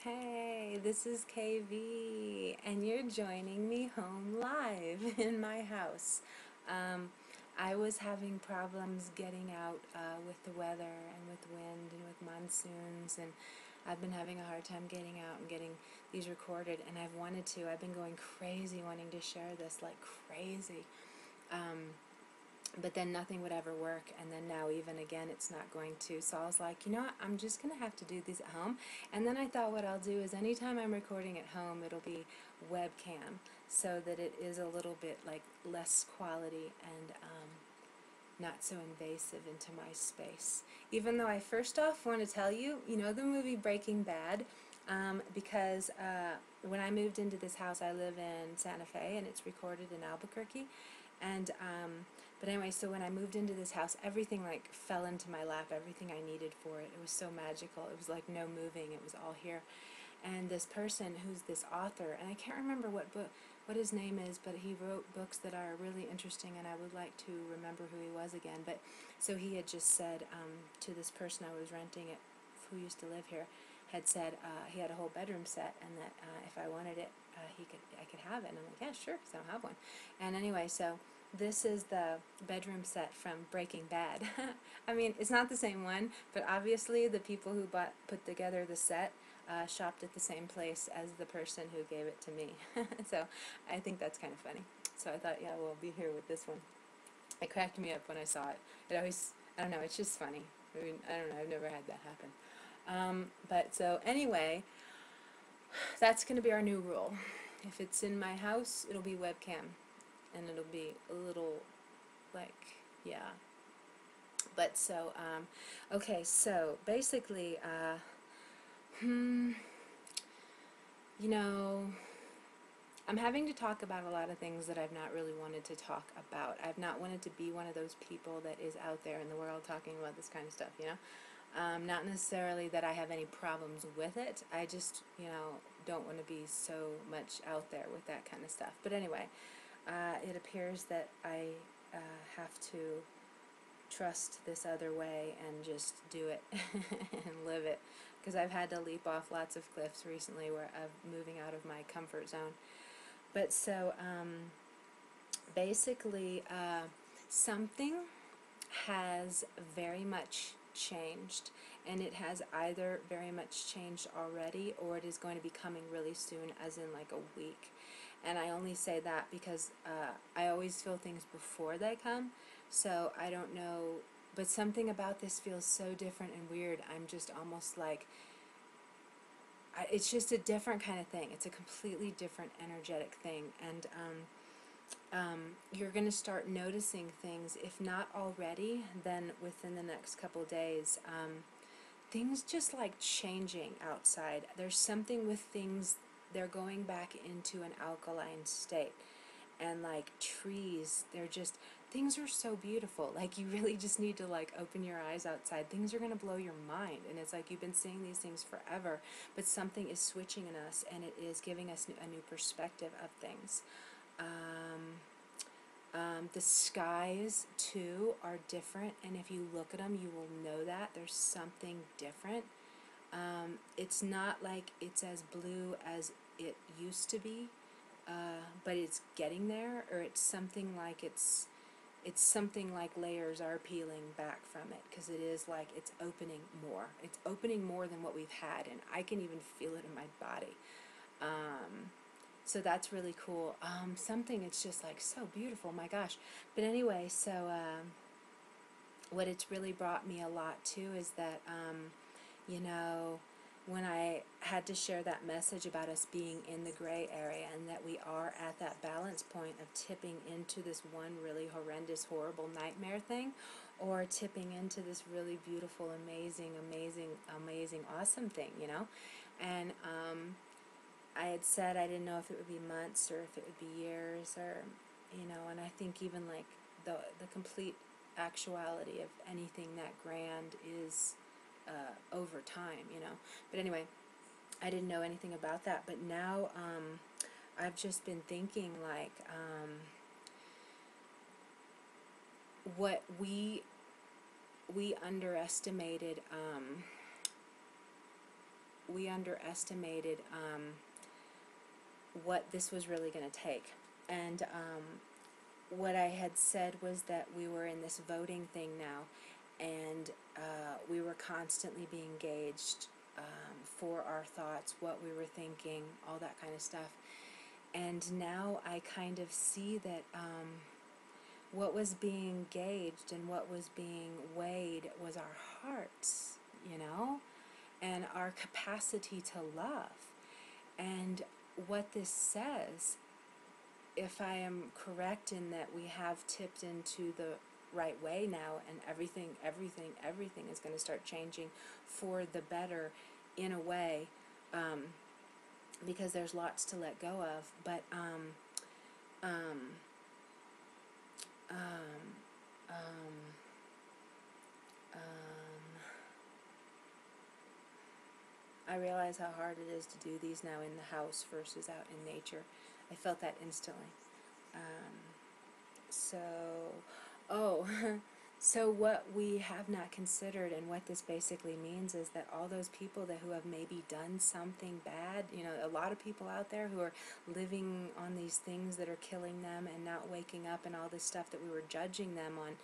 Hey, this is KV, and you're joining me home live in my house. I was having problems getting out with the weather and with wind and with monsoons, and I've been having a hard time getting out and getting these recorded, and I've wanted to. I've been going crazy wanting to share this, like crazy. But then nothing would ever work, and then now even again it's not going to. So I was like, you know what, I'm just going to have to do these at home. And then I thought what I'll do is anytime I'm recording at home, it'll be webcam, so that it is a little bit like less quality and not so invasive into my space. Even though I first off want to tell you, you know the movie Breaking Bad, because when I moved into this house, I live in Santa Fe and it's recorded in Albuquerque, and but anyway, so when I moved into this house, everything like fell into my lap, everything I needed for it. It was so magical. It was like no moving. It was all here. And this person who's this author, and I can't remember what his name is, but he wrote books that are really interesting, and I would like to remember who he was again. But so he had just said to this person I was renting it, who used to live here, had said he had a whole bedroom set, and that if I wanted it, I could have it. And I'm like, yeah, sure, because I don't have one. And anyway, so this is the bedroom set from Breaking Bad. I mean, it's not the same one, but obviously the people who put together the set shopped at the same place as the person who gave it to me. So I think that's kind of funny. So I thought, yeah, we'll be here with this one. It cracked me up when I saw it. It always, I don't know, it's just funny. I mean, I don't know, I've never had that happen. But so anyway, that's going to be our new rule. If it's in my house, it'll be webcam. And it'll be a little, like, yeah. But so, okay, so basically, you know, I'm having to talk about a lot of things that I've not really wanted to talk about. I've not wanted to be one of those people that is out there in the world talking about this kind of stuff, you know? Not necessarily that I have any problems with it. I just, you know, don't want to be so much out there with that kind of stuff. But anyway, it appears that I have to trust this other way and just do it and live it, because I've had to leap off lots of cliffs recently where I'm moving out of my comfort zone. But so basically something has very much changed, and it has either very much changed already or it is going to be coming really soon, as in like a week. And I only say that because I always feel things before they come, so I don't know, but something about this feels so different and weird. I'm just almost like, it's just a different kind of thing. It's a completely different energetic thing, and you're going to start noticing things, if not already, then within the next couple days. Things just like changing outside. There's something with things, they're going back into an alkaline state. And like trees, they're just, things are so beautiful. Like you really just need to like open your eyes outside. Things are going to blow your mind, and it's like you've been seeing these things forever, but something is switching in us, and it is giving us a new perspective of things. The skies too are different, and if you look at them you will know that there's something different. It's not like it's as blue as it used to be, but it's getting there, or it's something like it's something like layers are peeling back from it, because it is like it's opening more. It's opening more than what we've had, and I can even feel it in my body. So that's really cool. Something, it's just like so beautiful, my gosh. But anyway, so what it's really brought me a lot too is that, you know, when I had to share that message about us being in the gray area, and that we are at that balance point of tipping into this one really horrendous, horrible nightmare thing, or tipping into this really beautiful, amazing, awesome thing, you know? And I had said I didn't know if it would be months or if it would be years, or, you know, and I think even like the complete actuality of anything that grand is over time, you know. But anyway, I didn't know anything about that, but now I've just been thinking like what we underestimated we underestimated what this was really going to take. And what I had said was that we were in this voting thing now, and we were constantly being gauged for our thoughts, what we were thinking, all that kind of stuff. And now I kind of see that what was being gauged and what was being weighed was our hearts, you know, and our capacity to love. And what this says, if I am correct in that we have tipped into the right way now, and everything is going to start changing for the better in a way, because there's lots to let go of, but I realize how hard it is to do these now in the house versus out in nature. I felt that instantly. So what we have not considered, and what this basically means, is that all those people that who have maybe done something bad, you know, a lot of people out there who are living on these things that are killing them and not waking up and all this stuff that we were judging them on,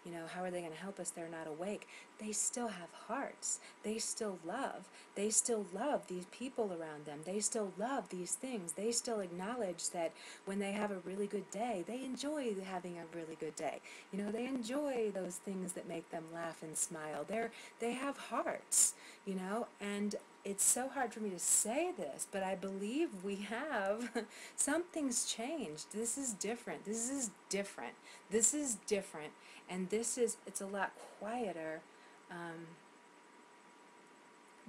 you know, how are they going to help us? They're not awake. They still have hearts. They still love. They still love these people around them. They still love these things. They still acknowledge that when they have a really good day, they enjoy having a really good day. You know, they enjoy those things that make them laugh and smile. They have hearts, you know, and it's so hard for me to say this, but I believe we have. Something's changed. This is different. This is different. This is different. And it's a lot quieter,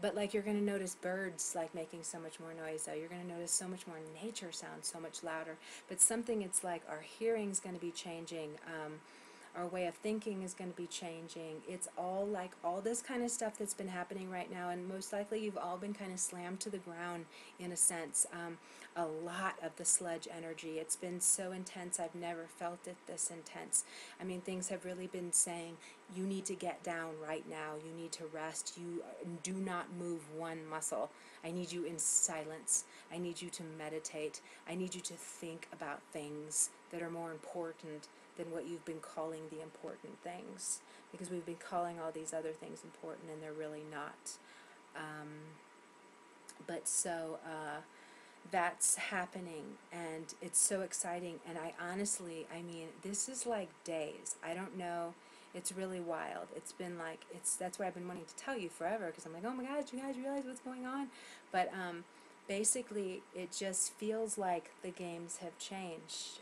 but like you're going to notice birds like making so much more noise, though. You're going to notice so much more nature sounds so much louder, but it's like our hearing's going to be changing, our way of thinking is going to be changing. It's all like all this kind of stuff that's been happening right now, and most likely you've all been kind of slammed to the ground in a sense. A lot of the sludge energy, it's been so intense. I've never felt it this intense. I mean, things have really been saying, you need to get down right now, you need to rest, you do not move one muscle. I need you in silence. I need you to meditate. I need you to think about things that are more important than what you've been calling the important things, because we've been calling all these other things important and they're really not. That's happening, and it's so exciting. And I honestly, I mean, this is like days. I don't know. It's really wild. It's been like, that's why I've been wanting to tell you forever, because I'm like, oh my God, you guys realize what's going on? But basically, it just feels like the games have changed,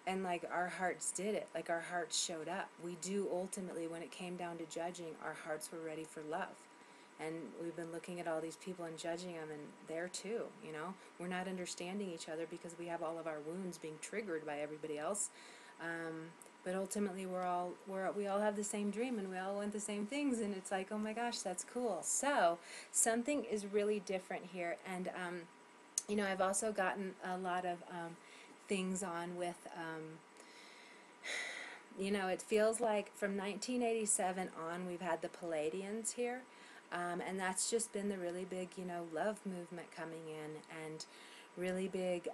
and like our hearts did it. Like our hearts showed up. We do ultimately, when it came down to judging, our hearts were ready for love. And we've been looking at all these people and judging them, and there too, you know, we're not understanding each other because we have all of our wounds being triggered by everybody else. But ultimately, we all have the same dream, and we all want the same things, and it's like, oh my gosh, that's cool. So something is really different here, and you know, I've also gotten a lot of things on with. You know, it feels like from 1987 on, we've had the Palladians here. And that's just been the really big, you know, love movement coming in, and really big,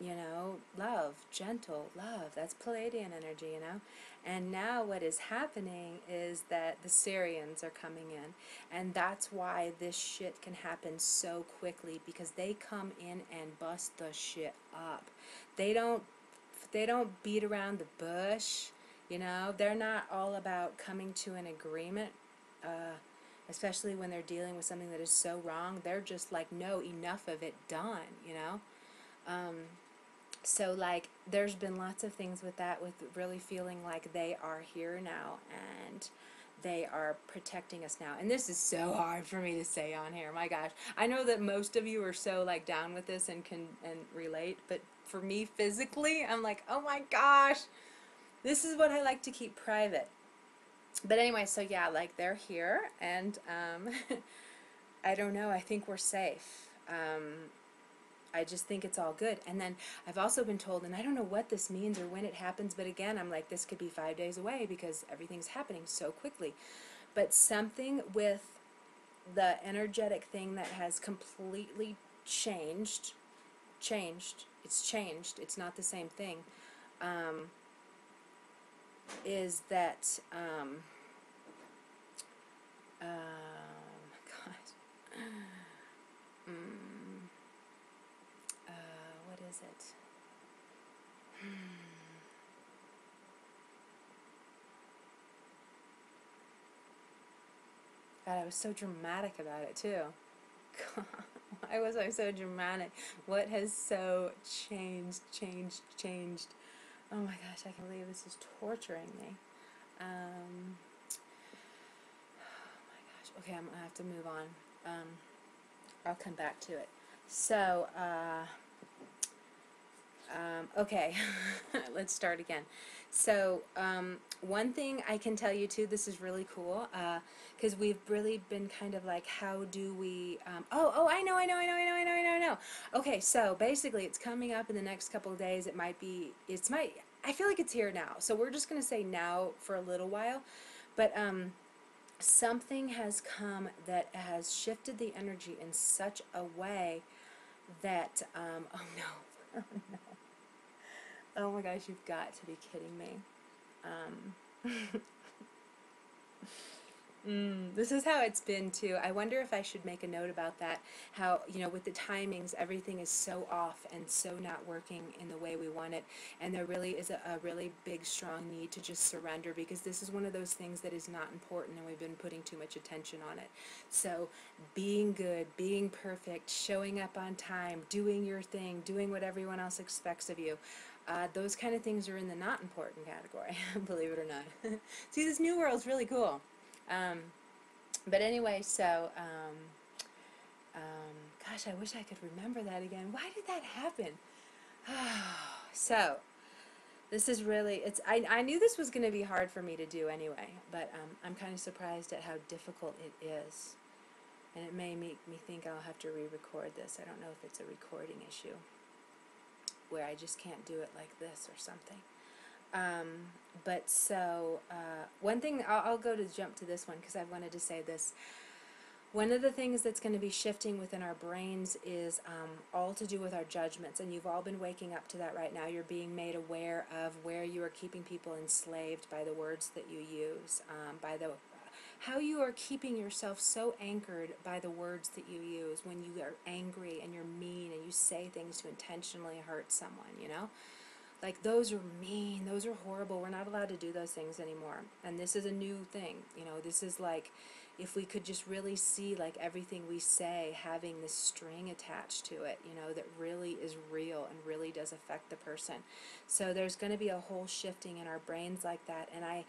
you know, love, gentle love. That's Palladian energy, you know. And now what is happening is that the Sirians are coming in, and that's why this shit can happen so quickly, because they come in and bust the shit up. They don't beat around the bush, you know. They're not all about coming to an agreement. Especially when they're dealing with something that is so wrong. They're just like, no, enough of it, done, you know. So like, there's been lots of things with that, with really feeling like they are here now, and they are protecting us now. And this is so hard for me to say on here, my gosh. I know that most of you are so like down with this and can relate, but for me physically, I'm like, oh my gosh, this is what I like to keep private. But anyway, so yeah, like they're here, and I don't know, I think we're safe. I just think it's all good. And then I've also been told, and I don't know what this means or when it happens, but again, I'm like, this could be 5 days away because everything's happening so quickly. But something with the energetic thing that has completely changed, it's changed, it's not the same thing, is that, oh my God, what is it? God, I was so dramatic about it too. God, why was I so dramatic? What has so changed? Oh my gosh, I can't believe this is torturing me. Oh my gosh. Okay, I'm gonna have to move on. I'll come back to it. So, okay, let's start again. So, one thing I can tell you too, this is really cool, because we've really been kind of like, how do we, I know. Okay, so basically it's coming up in the next couple of days. I feel like it's here now. So we're just going to say now for a little while. But, something has come that has shifted the energy in such a way that, oh no, oh no. Oh my gosh, you've got to be kidding me. This is how it's been too. I wonder if I should make a note about that. How, with the timings, everything is so off and so not working in the way we want it. And there really is a really big, strong need to just surrender, because this is one of those things that is not important and we've been putting too much attention on it. So being good, being perfect, showing up on time, doing your thing, doing what everyone else expects of you. Those kind of things are in the not important category, believe it or not. See, this new world's really cool. But anyway, so, gosh, I wish I could remember that again. Why did that happen? So, this is really, I knew this was going to be hard for me to do anyway, but I'm kind of surprised at how difficult it is. And it may make me think I'll have to re-record this. I don't know if it's a recording issue, where I just can't do it like this or something. But so, one thing, I'll go to jump to this one because I wanted to say this. One of the things that's going to be shifting within our brains is all to do with our judgments, and you've all been waking up to that right now. You're being made aware of where you are keeping people enslaved by the words that you use, how you are keeping yourself so anchored by the words that you use when you are angry and you're mean and you say things to intentionally hurt someone, Like, those are mean, those are horrible. We're not allowed to do those things anymore. And this is a new thing, this is like, if we could just really see, like, everything we say having this string attached to it, that really is real and really does affect the person. So there's going to be a whole shifting in our brains like that. And I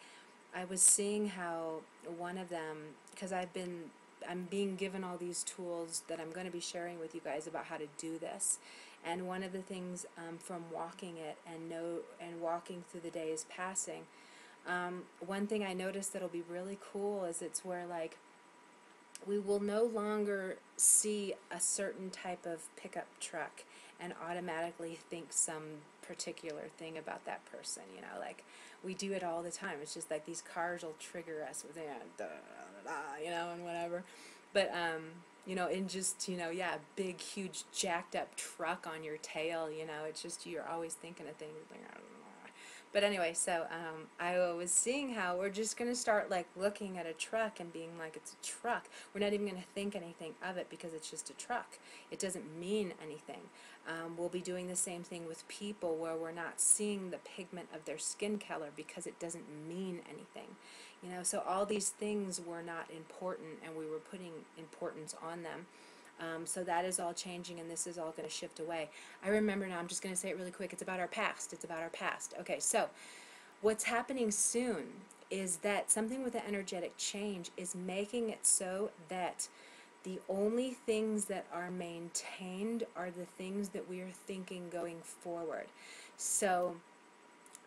was seeing how one of them, because I'm being given all these tools that I'm going to be sharing with you guys about how to do this. And one of the things from walking it and walking through the days passing, one thing I noticed that'll be really cool is it's where, like, we will no longer see a certain type of pickup truck and automatically think some particular thing about that person, like we do it all the time. It's just like these cars will trigger us with, and whatever. But, in just, yeah, big, huge, jacked up truck on your tail, it's just, you're always thinking of things like, But anyway, so I was seeing how we're just going to start, like, looking at a truck and being like, it's a truck. We're not even going to think anything of it because it's just a truck. It doesn't mean anything. We'll be doing the same thing with people, where we're not seeing the pigment of their skin color because it doesn't mean anything. So all these things were not important, and we were putting importance on them. So that is all changing, and this is all going to shift away. I remember now, I'm just going to say it really quick, it's about our past. It's about our past. Okay, so what's happening soon is that something with the energetic change is making it so that the only things that are maintained are the things that we are thinking going forward. So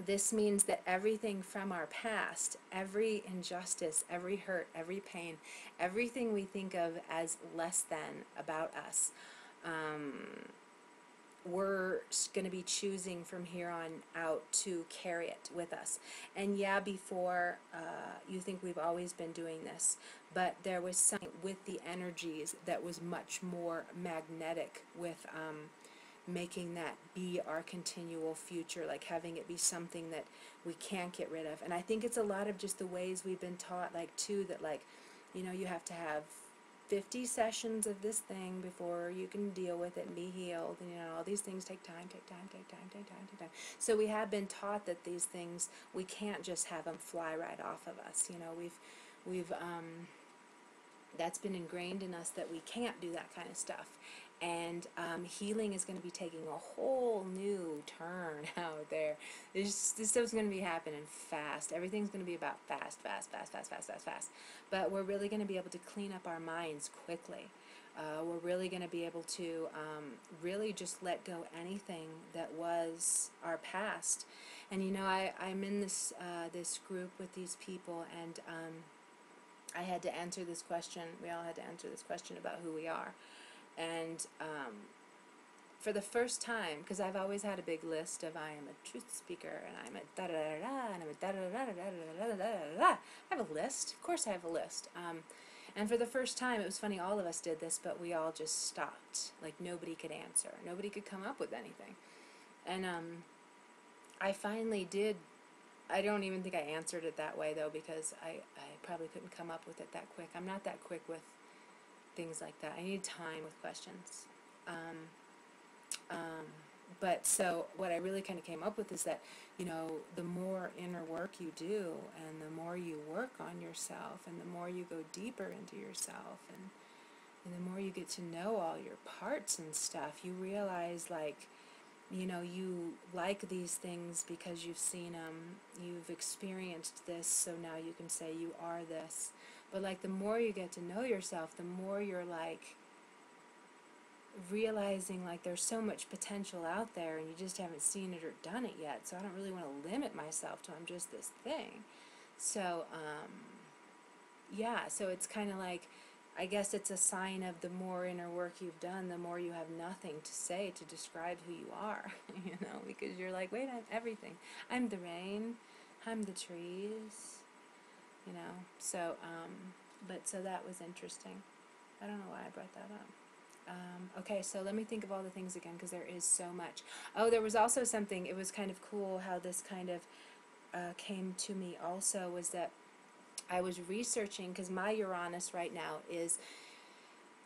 this means that everything from our past, every injustice, every hurt, every pain, everything we think of as less than about us, we're going to be choosing from here on out to carry it with us. And yeah, before, you think we've always been doing this, but there was something with the energies that was much more magnetic with making that be our continual future, like having it be something that we can't get rid of. And I think it's a lot of just the ways we've been taught, like, too, that, like, you know, you have to have 50 sessions of this thing before you can deal with it and be healed, and, you know, all these things take time, take time, take time, take time, take time. So we have been taught that these things, we can't just have them fly right off of us. You know, we've that's been ingrained in us, that we can't do that kind of stuff. And healing is going to be taking a whole new turn out there. This stuff's going to be happening fast. Everything's going to be about fast, fast, fast, fast, fast, fast, fast. But we're really going to be able to clean up our minds quickly. We're really going to be able to really just let go anything that was our past. And, you know, I'm in this this group with these people, and I had to answer this question. We all had to answer this question about who we are. And for the first time, because I've always had a big list of I am a truth speaker, and I'm a da-da-da-da, and I'm a da-da-da-da-da-da-da-da-da-da. I have a list. Of course I have a list. And for the first time, it was funny, all of us did this, but we all just stopped. Like, nobody could answer. Nobody could come up with anything. And I finally did. I don't even think I answered it that way, though, because I probably couldn't come up with it that quick. I'm not that quick with things like that. I need time with questions. But so what I really kind of came up with is that, you know, the more inner work you do, and the more you work on yourself, and the more you go deeper into yourself, and the more you get to know all your parts and stuff, you realize, like, you know, you like these things because you've seen them, you've experienced this, so now you can say you are this. But, like, the more you get to know yourself, the more you're, like, realizing, like, there's so much potential out there, and you just haven't seen it or done it yet. So I don't really want to limit myself to I'm just this thing. So, yeah, so it's kind of like, I guess it's a sign of the more inner work you've done, the more you have nothing to say to describe who you are, you know, because you're like, wait, I'm everything. I'm the rain, I'm the trees, you know. So, but so that was interesting. I don't know why I brought that up. Okay, so let me think of all the things again, because there is so much. Oh, there was also something, it was kind of cool how this kind of came to me also, was that I was researching, because my Uranus right now is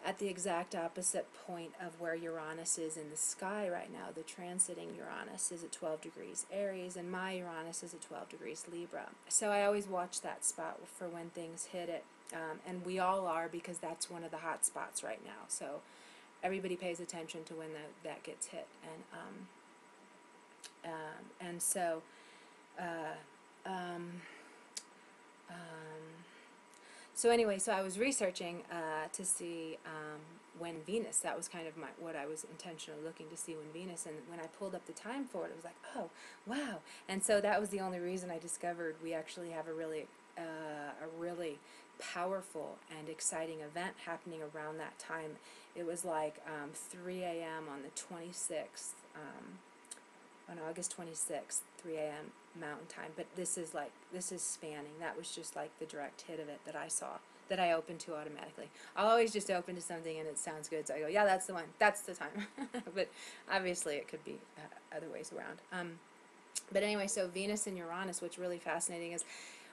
at the exact opposite point of where Uranus is in the sky right now. The transiting Uranus is at 12 degrees Aries, and my Uranus is at 12 degrees Libra. So I always watch that spot for when things hit it, and we all are, because that's one of the hot spots right now. So everybody pays attention to when that gets hit, and so so anyway, so I was researching to see when Venus, that was kind of what I was intentionally looking to see, when Venus, and when I pulled up the time for it, it was like, oh, wow. And so that was the only reason I discovered we actually have a really powerful and exciting event happening around that time. It was like 3 a.m. on the 26th, on August 26th, 3 a.m. Mountain Time. But this is spanning. That was just like the direct hit of it that I saw, that I opened to automatically. I'll always just open to something and it sounds good, so I go, yeah, that's the one, that's the time. But obviously it could be other ways around. But anyway, so Venus and Uranus, what's really fascinating is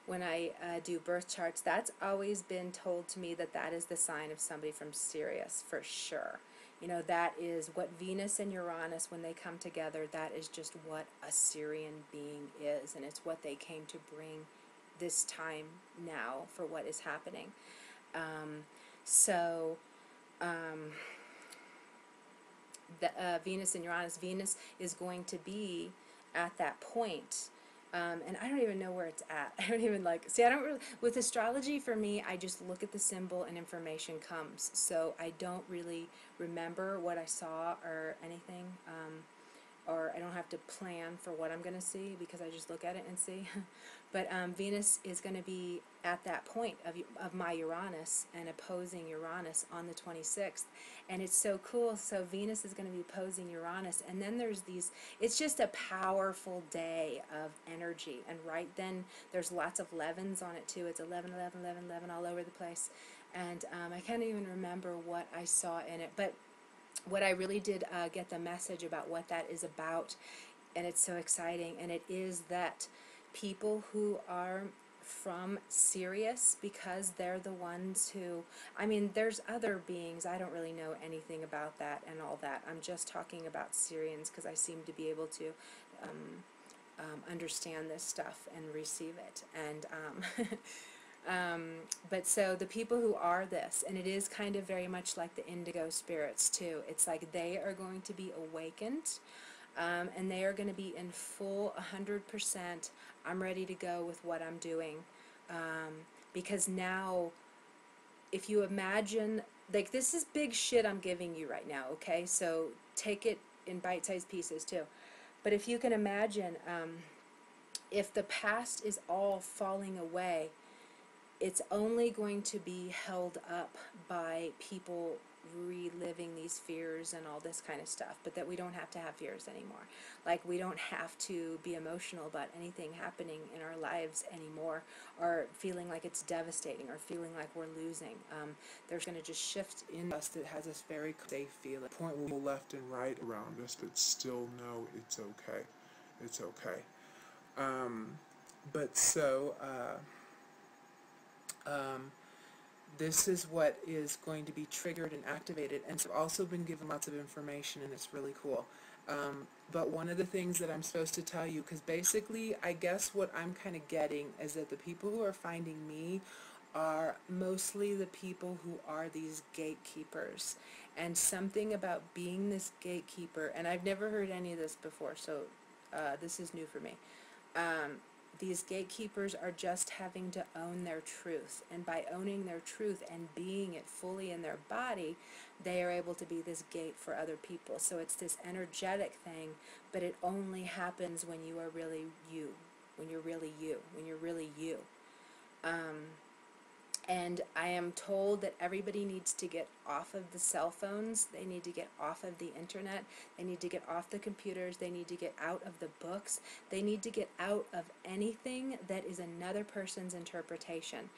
when I do birth charts, that's always been told to me that that is the sign of somebody from Sirius, for sure. You know, that is what Venus and Uranus, when they come together, that is just what a Sirian being is, and it's what they came to bring this time now for what is happening. Venus and Uranus, Venus is going to be at that point. And I don't even know where it's at. I don't even see, I don't really, with astrology for me, I just look at the symbol and information comes. So I don't really remember what I saw or anything, or I don't have to plan for what I'm going to see, because I just look at it and see. But Venus is going to be at that point of my Uranus and opposing Uranus on the 26th. And it's so cool. So Venus is going to be opposing Uranus. And then there's these, it's just a powerful day of energy. And right then there's lots of 11s on it too. It's 11, 11, 11, 11 all over the place. And I can't even remember what I saw in it. But what I really did get the message about what that is about, and it's so exciting, and it is that people who are from Sirius, because they're the ones who, I mean, there's other beings, I don't really know anything about that and all that. I'm just talking about Sirians because I seem to be able to understand this stuff and receive it. And but so the people who are this, and it is kind of very much like the indigo spirits too, it's like they are going to be awakened, and they are going to be in full 100%, I'm ready to go with what I'm doing, because now, if you imagine, like, this is big shit I'm giving you right now, okay, so take it in bite-sized pieces too, but if you can imagine, if the past is all falling away, it's only going to be held up by people reliving these fears and all this kind of stuff, but that we don't have to have fears anymore. Like, we don't have to be emotional about anything happening in our lives anymore, or feeling like it's devastating, or feeling like we're losing. There's going to just shift in us that has us very safe feeling. Point where we're left and right around us that still know it's okay. It's okay. But so, this is what is going to be triggered and activated, and so I've also been given lots of information, and it's really cool. But one of the things that I'm supposed to tell you, because basically I guess what I'm kind of getting is that the people who are finding me are mostly the people who are these gatekeepers, and something about being this gatekeeper, and I've never heard any of this before, so this is new for me. These gatekeepers are just having to own their truth, and by owning their truth and being it fully in their body, they are able to be this gate for other people. So it's this energetic thing, but it only happens when you are really you, when you're really you, when you're really you. And I am told that everybody needs to get off of the cell phones, they need to get off of the internet, they need to get off the computers, they need to get out of the books, they need to get out of anything that is another person's interpretation.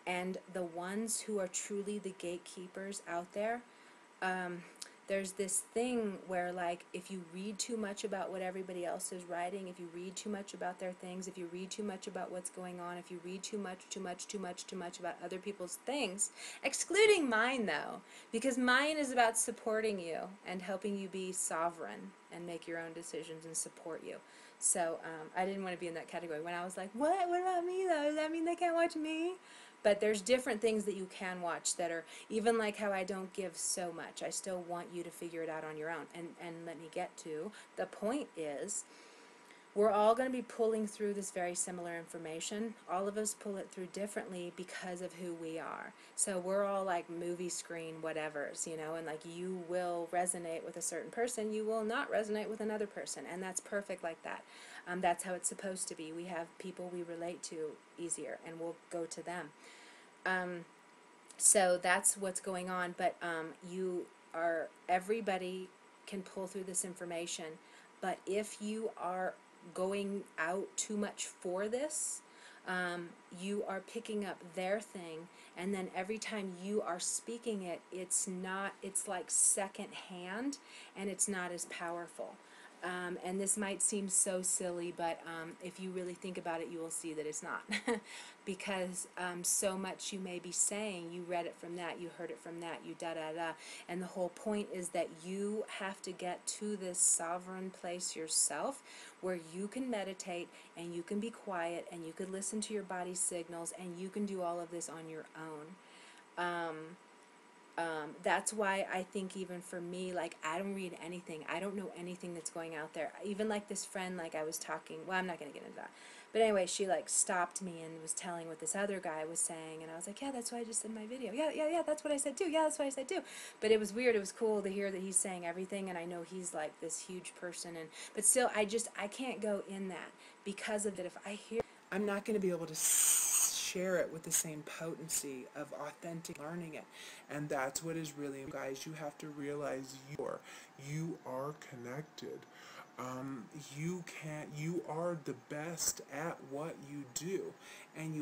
And the ones who are truly the gatekeepers out there, there's this thing where, like, if you read too much about what everybody else is writing, if you read too much about their things, if you read too much about what's going on, if you read too much about other people's things, excluding mine though, because mine is about supporting you and helping you be sovereign and make your own decisions and support you. So I didn't want to be in that category. When I was like, what about me though? Does that mean they can't watch me? But there's different things that you can watch that are, even like how I don't give so much. I still want you to figure it out on your own. And let me get to, the point is, we're all going to be pulling through this very similar information. All of us pull it through differently because of who we are. So we're all like movie screen whatevers, you know, and like you will resonate with a certain person, you will not resonate with another person, and that's perfect like that. That's how it's supposed to be. We have people we relate to easier, and we'll go to them. So that's what's going on, but everybody can pull through this information, but if you are going out too much for this, you are picking up their thing, and then every time you are speaking it, it's like second hand, and it's not as powerful. And this might seem so silly, but if you really think about it, you will see that it's not. Because so much you may be saying, you read it from that, you heard it from that, you da-da-da. And the whole point is that you have to get to this sovereign place yourself where you can meditate, and you can be quiet, and you can listen to your body's signals, and you can do all of this on your own. That's why I think even for me, like, I don't read anything. I don't know anything that's going out there. Even like this friend, like I was talking, well, I'm not going to get into that. But anyway, she like stopped me and was telling what this other guy was saying, and I was like, yeah, that's what I just said in my video. Yeah, that's what I said too. Yeah, that's what I said too. But it was weird. It was cool to hear that he's saying everything, and I know he's like this huge person, but still, I can't go in that because of that. If I hear I'm not going to be able to share it with the same potency of authentic learning it. And that's what is really, guys, you have to realize you are connected. You are the best at what you do, and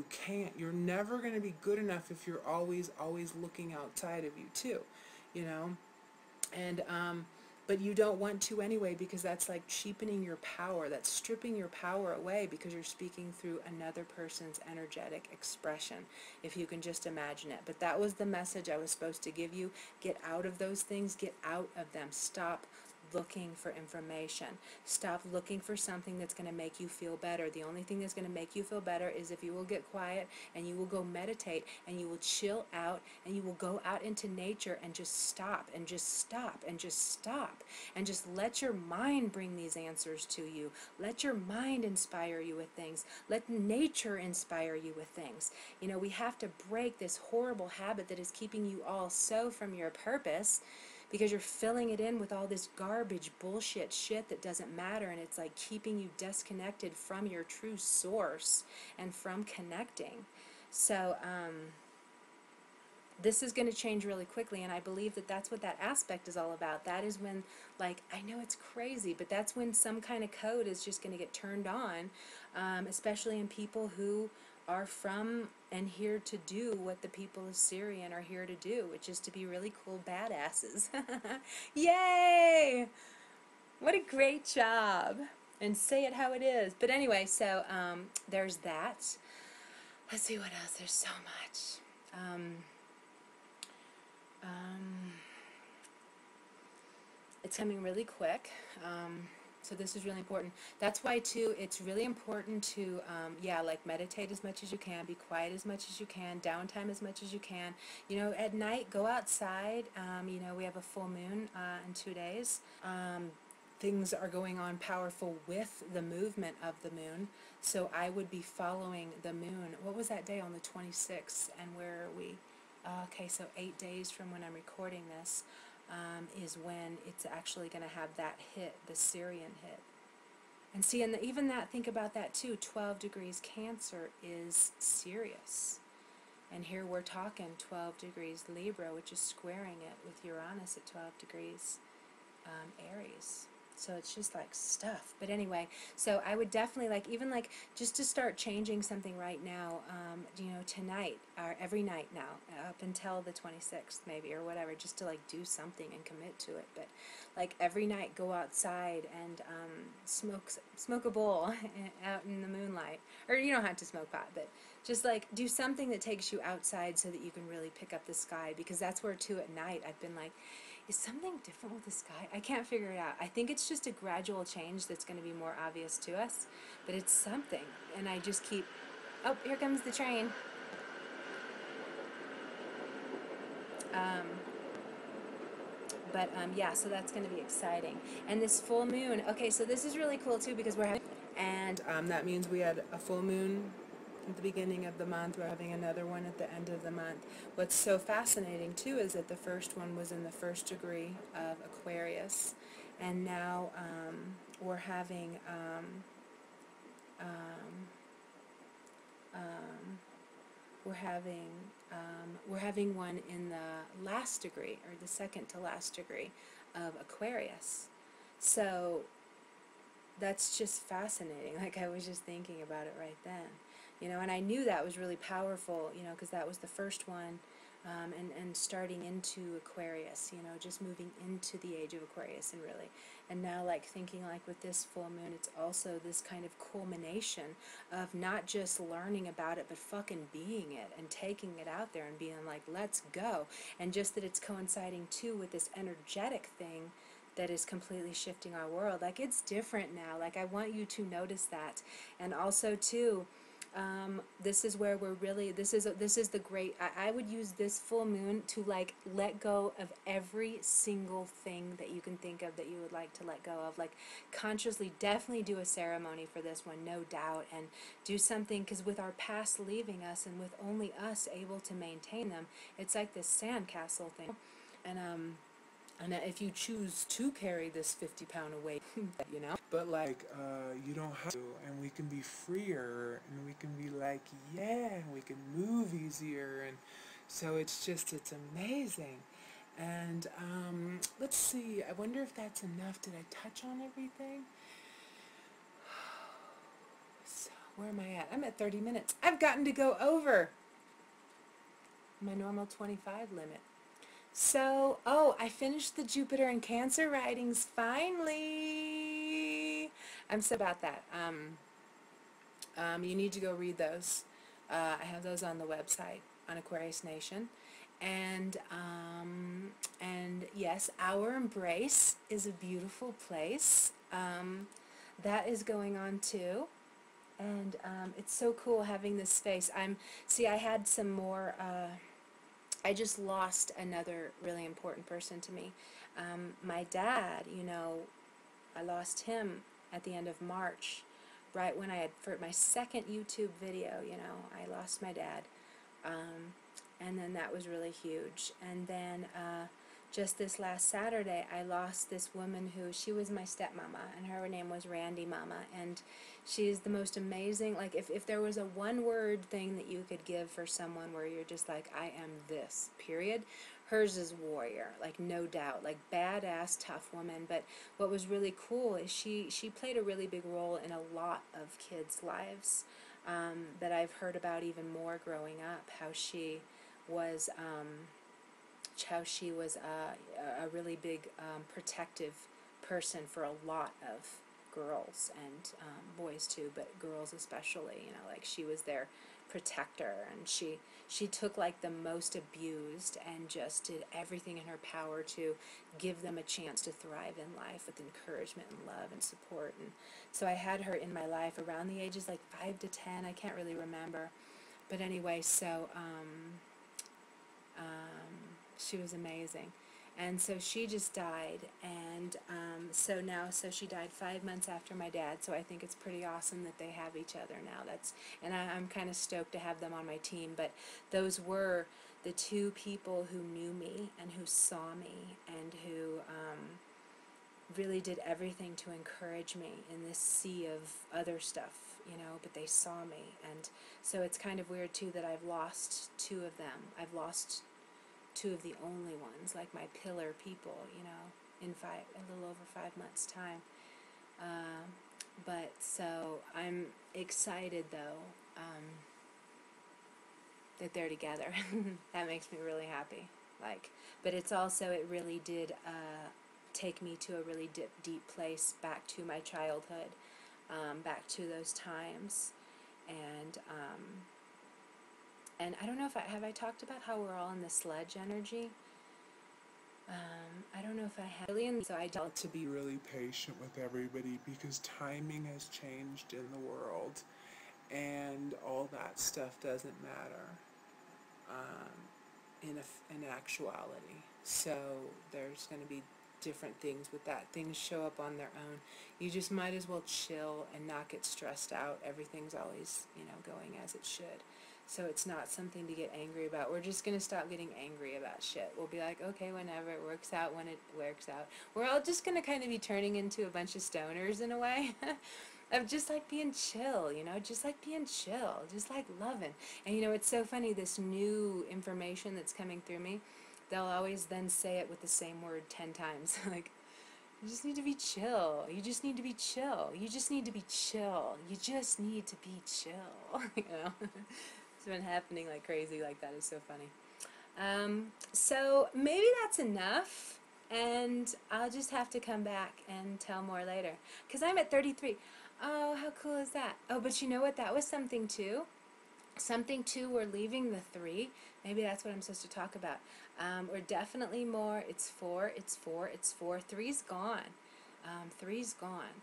you're never going to be good enough if you're always looking outside of you too, you know. And but you don't want to anyway, because that's like cheapening your power. That's stripping your power away, because you're speaking through another person's energetic expression, if you can just imagine it. But that was the message I was supposed to give you. Get out of those things. Get out of them. Stop looking for information. Stop looking for something that's going to make you feel better. The only thing that's going to make you feel better is if you will get quiet and you will go meditate and you will chill out and you will go out into nature and just stop and just stop and just stop and just let your mind bring these answers to you. Let your mind inspire you with things. Let nature inspire you with things. You know, we have to break this horrible habit that is keeping you all so from your purpose, because you're filling it in with all this garbage, bullshit shit that doesn't matter, and it's like keeping you disconnected from your true source and from connecting. So, this is going to change really quickly, and I believe that that's what that aspect is all about. That is when, like, I know it's crazy, but that's when some kind of code is just going to get turned on, especially in people who are from and here to do what the people of Syrian are here to do, which is to be really cool badasses. Yay! What a great job! And say it how it is. But anyway, so there's that. Let's see what else. There's so much. It's coming really quick. So this is really important. That's why, too, it's really important to, yeah, like meditate as much as you can, be quiet as much as you can, downtime as much as you can. You know, at night, go outside. You know, we have a full moon in 2 days. Things are going on powerful with the movement of the moon. So I would be following the moon. What was that day on the 26th? And where are we? Okay, so 8 days from when I'm recording this. Is when it's actually going to have that hit, the Sirian hit. And see, and even that, think about that too, 12 degrees Cancer is Sirius. And here we're talking 12 degrees Libra, which is squaring it with Uranus at 12 degrees Aries. So it's just like stuff. But anyway, so I would definitely like, even like just to start changing something right now, you know, tonight or every night now, up until the 26th maybe or whatever, just to like do something and commit to it. But like every night go outside and smoke a bowl out in the moonlight. Or you don't have to smoke pot, but just like do something that takes you outside so that you can really pick up the sky, because that's where too at night I've been like, is something different with the sky? I can't figure it out. I think it's just a gradual change that's going to be more obvious to us, but it's something. And I just keep, oh, here comes the train. Yeah, so that's going to be exciting. And this full moon, okay, so this is really cool too, because we're having, and that means we had a full moon at the beginning of the month. We're having another one at the end of the month. What's so fascinating too is that the first one was in the 1st degree of Aquarius, and now we're having we're having one in the last degree, or the second to last degree of Aquarius. So that's just fascinating. Like, I was just thinking about it right then. You know, and I knew that was really powerful, you know, because that was the first one, and starting into Aquarius, you know, just moving into the age of Aquarius, and really, and now like thinking like with this full moon, it's also this kind of culmination of not just learning about it, but fucking being it and taking it out there and being like, let's go. And just that it's coinciding too with this energetic thing that is completely shifting our world. Like, it's different now. Like, I want you to notice that. And also too, this is where we're really, this is the great, I would use this full moon to like let go of every single thing that you can think of that you would like to let go of. Like, consciously, definitely do a ceremony for this one, no doubt, and do something, because with our past leaving us and with only us able to maintain them, it's like this sandcastle thing. And And if you choose to carry this 50-pound weight, you know. But like, you don't have to, and we can be freer, and we can be like, yeah, and we can move easier, and so it's amazing. And let's see, I wonder if that's enough. Did I touch on everything? So, where am I at? I'm at 30 minutes. I've gotten to go over my normal 25 limit. So, oh, I finished the Jupiter and Cancer writings finally. I'm so about that. You need to go read those. I have those on the website on Aquarius Nation. And yes, Our Embrace is a beautiful place. That is going on too. And it's so cool having this space. I had some more, I just lost another really important person to me. My dad, you know, I lost him at the end of March, right when I had, for my second YouTube video, you know, I lost my dad. And then that was really huge. And then just this last Saturday, I lost this woman who, she was my stepmama, and her name was Randy Mama, and she's the most amazing, like, if there was a one-word thing that you could give for someone where you're just like, I am this, period, hers is warrior, like, no doubt, like, badass, tough woman. But what was really cool is she played a really big role in a lot of kids' lives that I've heard about even more growing up, how she was a really big protective person for a lot of girls and boys too, but girls especially, you know, like she was their protector, and she took like the most abused and just did everything in her power to give them a chance to thrive in life with encouragement and love and support. And so I had her in my life around the ages like 5 to 10, I can't really remember, but anyway, so she was amazing. And so she just died, and so she died 5 months after my dad, so I think it's pretty awesome that they have each other now. And I'm kind of stoked to have them on my team, but those were the two people who knew me and who saw me and who really did everything to encourage me in this sea of other stuff, you know, but they saw me. And so it's kind of weird too that I've lost two of them. I've lost two of the only ones, like my pillar people, you know, in a little over 5 months' time. But so I'm excited though that they're together. That makes me really happy. Like, but it's also, it really did take me to a really deep place, back to my childhood, back to those times, and I don't know if have I talked about how we're all in the sludge energy? I don't know if I have. So I don't. To be really patient with everybody, because timing has changed in the world, and all that stuff doesn't matter in actuality. So there's going to be different things with that. Things show up on their own. You just might as well chill and not get stressed out. Everything's always, you know, going as it should. So it's not something to get angry about. We're just going to stop getting angry about shit. We'll be like, okay, whenever it works out, when it works out. We're all just going to kind of be turning into a bunch of stoners in a way. Of just like being chill, you know, just like being chill, just like loving. And you know, it's so funny, this new information that's coming through me, they'll always then say it with the same word 10 times. Like, you just need to be chill. You just need to be chill. You just need to be chill. You just need to be chill. You know? It's been happening like crazy like that. Is so funny. So maybe that's enough, and I'll just have to come back and tell more later. Because I'm at 33. Oh, how cool is that? Oh, but you know what? That was something too. Something too, we're leaving the 3. Maybe that's what I'm supposed to talk about. We're definitely more. It's 4, it's 4, it's 4. 3's gone. 3's gone.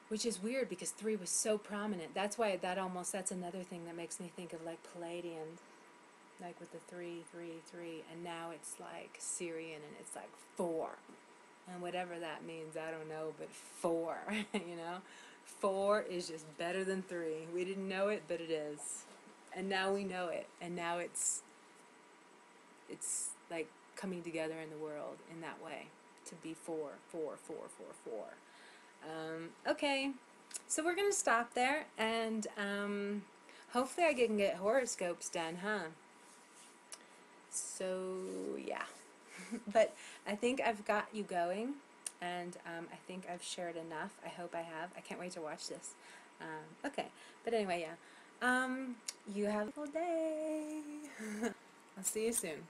Which is weird because 3 was so prominent. That's why that's another thing that makes me think of like Palladian, like with the 3, 3, 3. And now it's like Sirian and it's like 4. And whatever that means, I don't know, but 4, you know? 4 is just better than 3. We didn't know it, but it is. And now we know it. And now it's like coming together in the world in that way, to be four. Okay, so we're going to stop there, and hopefully I can get horoscopes done, huh? So, yeah. But I think I've got you going, and I think I've shared enough. I hope I have. I can't wait to watch this. Okay, but anyway, yeah. You have a wonderful day. I'll see you soon.